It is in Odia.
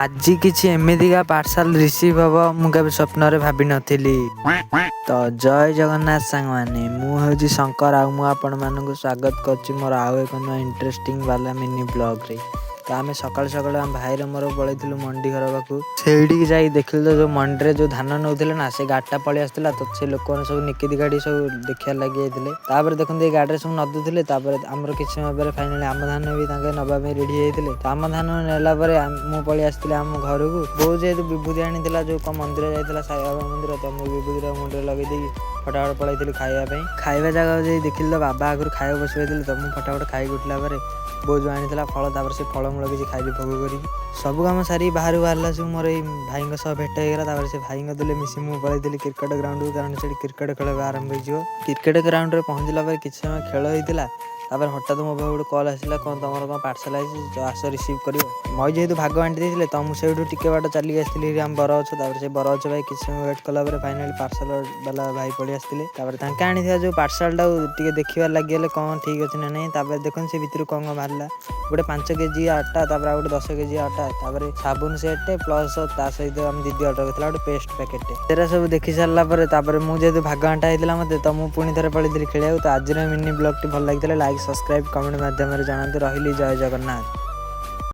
ଆଜି କିଛି ଏମିତିକା ପାର୍ସଲ ରିସିଭ୍ ହବ ମୁଁ କେବେ ସ୍ୱପ୍ନରେ ଭାବି ନଥିଲି। ତ ଜୟ ଜଗନ୍ନାଥ ସାଙ୍ଗମାନେ, ମୁଁ ହେଉଛି ଶଙ୍କର ଆଉ ମୁଁ ଆପଣମାନଙ୍କୁ ସ୍ୱାଗତ କରୁଛି ମୋର ଆଉ ଏକ ନୂଆ ଇଣ୍ଟରେଷ୍ଟିଂ ବାଲା ମିନି ବ୍ଲଗ୍ରେ। ତ ଆମେ ସକାଳୁ ସକାଳୁ ଆମ ଭାଇର ମୋର ପଳେଇଥିଲୁ ମଣ୍ଡି ଘର ପାଖକୁ। ସେଇଠିକି ଯାଇ ଦେଖିଲୁ ତ ଯେଉଁ ମଣ୍ଡିରେ ଯେଉଁ ଧାନ ନେଉଥିଲେ ନା, ସେ ଗାଡ଼ିଟା ପଳେଇ ଆସିଥିଲା। ତ ସେ ଲୋକମାନେ ସବୁ ନିକିତି ଗାଡ଼ି ସବୁ ଦେଖିବାର ଲାଗି ଯାଇଥିଲେ। ତାପରେ ଦେଖନ୍ତୁ ଏଇ ଗାଡ଼ିରେ ସବୁ ନଦୁଥିଲେ। ତାପରେ ଆମର କିଛି ସମୟ ପରେ ଫାଇନାଲି ଆମ ଧାନ ବି ତାଙ୍କେ ନେବା ପାଇଁ ରେଡ଼ି ହେଇଯାଇଥିଲେ। ତ ଆମ ଧାନ ନେଲା ପରେ ମୁଁ ପଳେଇ ଆସିଥିଲି ଆମ ଘରକୁ। ବୋଉ ଯେହେତୁ ବିଭୂତି ଆଣିଥିଲା, ଯେଉଁ ମନ୍ଦିର ଯାଇଥିଲା ସାଇବାବା ମନ୍ଦିର, ତ ମୁଁ ବିଭୂତିର ମୁଣ୍ଡରେ ଲଗେଇ ଦେଇକି ଫଟାଫଟ ପଳେଇଥିଲି ଖାଇବା ପାଇଁ। ଖାଇବା ଜାଗାକୁ ଯାଇ ଦେଖିଲି ତ ବାବା ଆଗରୁ ଖାଇବାକୁ ବସିଯାଇଥିଲେ। ତ ମୁଁ ଫଟାଫଟ ଖାଇକି ଉଠିଲା ପରେ ବୋଉ ଯେଉଁ ଆଣିଥିଲା ଫଳ, ତାପରେ ସେ ଫଳମୂଳ କିଛି ଖାଇଲି ଭୋଗ କରିକି। ସବୁ କାମ ସାରିକି ବାହାରୁ ବାହାରିଲା ସବୁ ମୋର ଏଇ ଭାଇଙ୍କ ସହ ଭେଟ ହେଇଗଲା। ତାପରେ ସେ ଭାଇଙ୍କ ଦେଲେ ମିଶି ମୁଁ ପଳେଇଥିଲି କ୍ରିକେଟ ଗ୍ରାଉଣ୍ଡକୁ, କାରଣ ସେଠି କ୍ରିକେଟ ଖେଳ ଆରମ୍ଭ ହେଇଯିବ। କ୍ରିକେଟ ଗ୍ରାଉଣ୍ଡରେ ପହଞ୍ଚିଲା ପରେ କିଛି ସମୟ ଖେଳ ହେଇଥିଲା। ତାପରେ ହଠାତ୍ ମୋ ପାଖକୁ ଗୋଟେ କଲ୍ ଆସିଲା, କ'ଣ ତମର କ'ଣ ପାର୍ସଲ ଆସିଛି, ଆସ ରିସିଭ୍ କରିବ। ମଇ ଯେହେତୁ ଭାଗ ବାଣ୍ଟି ଦେଇଥିଲେ, ତ ମୁଁ ସେଇଠୁ ଟିକେ ବାଟ ଚାଲିକି ଆସିଥିଲି ଆମ ବରଗଛ। ତାପରେ ସେ ବରଗଛ ଭାଇ କିଛି ସମୟ ୱେଟ୍ କଲା ପରେ ଫାଇନାଲି ପାର୍ସଲ ବାଲା ଭାଇ ପଳେଇ ଆସିଥିଲେ। ତାପରେ ତାଙ୍କେ ଆଣିଥିବା ଯେଉଁ ପାର୍ସଲଟାକୁ ଟିକେ ଦେଖିବାର ଲାଗିଗଲେ କ'ଣ ଠିକ୍ ଅଛି ନା ନାହିଁ। ତାପରେ ଦେଖନ୍ତୁ ସେ ଭିତରୁ କ'ଣ ବାହାରିଲା, ଗୋଟେ 5 କେଜି ଅଟା, ତାପରେ ଆଉ ଗୋଟେ 10 କେଜି ଅଟା, ତାପରେ ସାବୁନ ସେଟ୍ଟେ ପ୍ଲସ୍ ତା ସହିତ ଆମେ ଦିଦି ଅର୍ଡ଼ର କରିଥିଲା ଗୋଟେ ପେଷ୍ଟ ପ୍ୟାକେଟ୍ଟେ। ସେରା ସବୁ ଦେଖି ସାରିଲା ପରେ ତାପରେ ମୁଁ ଯେହେତୁ ଭାଗ ବାଣ୍ଟା ହେଇଥିଲା ମୋତେ, ତ ମୁଁ ପୁଣି ଥରେ ପଳେଇଥିଲି ଖେଳିବାକୁ। ତ ଆଜିର ମିନି ବ୍ଲଗ୍ଟି ଭଲ ଲାଗିଥିଲା ଲାଇକ୍, ସବସ୍କ୍ରାଇବ୍, କମେଣ୍ଟ ମାଧ୍ୟମରେ ଜଣାନ୍ତୁ। ରହିଲି, ଜୟ ଜଗନ୍ନାଥ।